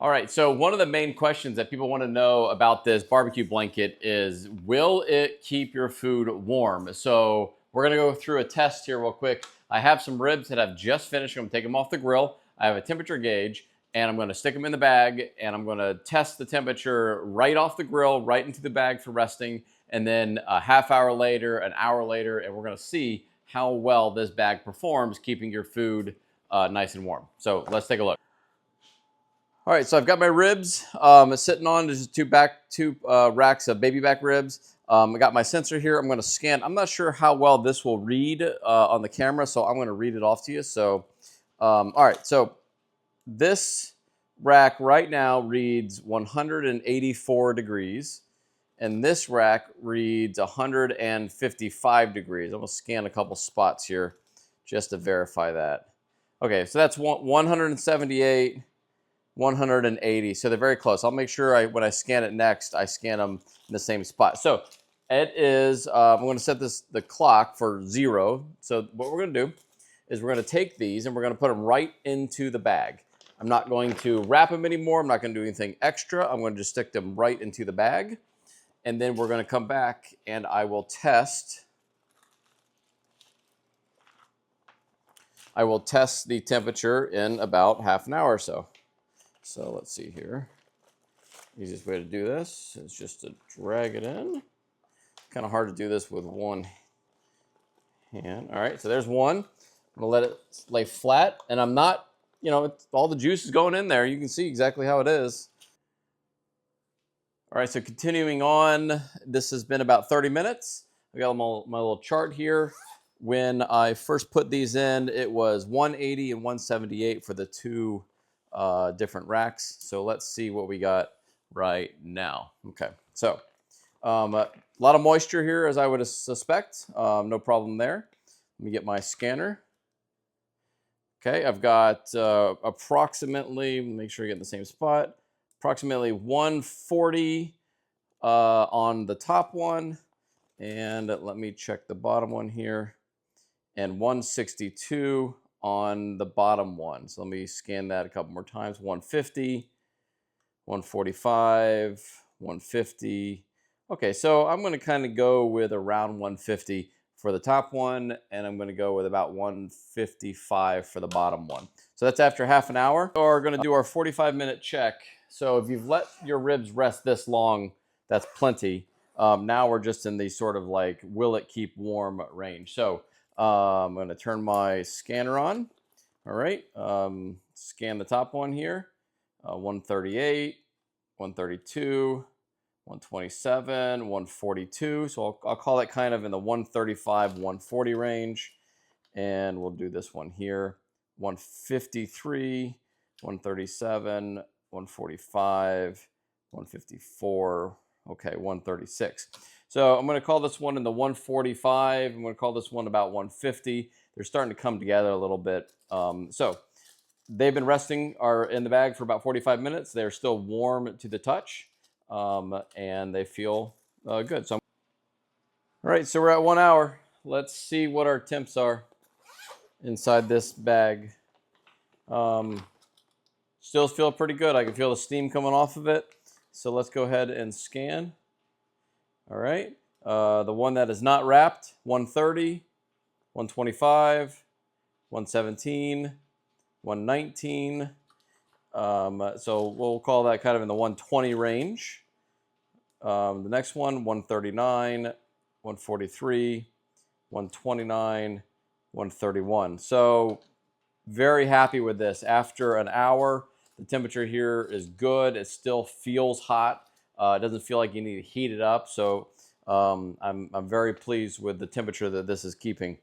All right, so one of the main questions that people want to know about this barbecue blanket is, will it keep your food warm? So we're going to go through a test here real quick. I have some ribs that I've just finished. I'm going to take them off the grill. I have a temperature gauge, and I'm going to stick them in the bag, and I'm going to test the temperature right off the grill, right into the bag for resting, and then a half hour later, an hour later, and we're going to see how well this bag performs keeping your food nice and warm. So let's take a look. All right, so I've got my ribs sitting on. There's two racks of baby back ribs. I got my sensor here. I'm going to scan. I'm not sure how well this will read on the camera, so I'm going to read it off to you. So, all right, so this rack right now reads 184 degrees, and this rack reads 155 degrees. I'm going to scan a couple spots here just to verify that. Okay, so that's 178. 180, so they're very close. I'll make sure when I scan it next, I scan them in the same spot. So it is, I'm going to set the clock for 0. So what we're going to do is we're going to take these and we're going to put them right into the bag. I'm not going to wrap them anymore. I'm not going to do anything extra. I'm going to just stick them right into the bag. And then we're going to come back and I will test the temperature in about half an hour or so. So let's see here. Easiest way to do this is just to drag it in. Kind of hard to do this with one hand. All right, so there's one. I'm gonna let it lay flat, and I'm not, all the juice is going in there. You can see exactly how it is. All right, so continuing on, this has been about 30 minutes. I got my little chart here. When I first put these in, it was 180 and 178 for the two different racks. So let's see what we got right now. Okay, so a lot of moisture here, as I would suspect. No problem there. Let me get my scanner. Okay, I've got approximately, make sure I get in the same spot, approximately 140 on the top one, and let me check the bottom one here, and 162 on the bottom one. So let me scan that a couple more times. 150, 145, 150. Okay, so I'm going to kind of go with around 150 for the top one, and I'm going to go with about 155 for the bottom one. So that's after half an hour. We're going to do our 45-minute check. So if you've let your ribs rest this long, that's plenty. Now we're just in the sort of like, will it keep warm range. So I'm going to turn my scanner on. All right, scan the top one here, 138, 132, 127, 142. So I'll call it kind of in the 135, 140 range. And we'll do this one here, 153, 137, 145, 154, okay, 136. So I'm going to call this one in the 145. I'm going to call this one about 150. They're starting to come together a little bit. So they've been resting in the bag for about 45 minutes. They're still warm to the touch, and they feel good. So, all right, so we're at 1 hour. Let's see what our temps are inside this bag. Still feel pretty good. I can feel the steam coming off of it. So let's go ahead and scan. All right, the one that is not wrapped, 130, 125, 117, 119. So we'll call that kind of in the 120 range. The next one, 139, 143, 129, 131. So very happy with this. After an hour, the temperature here is good. It still feels hot. It doesn't feel like you need to heat it up. So I'm very pleased with the temperature that this is keeping.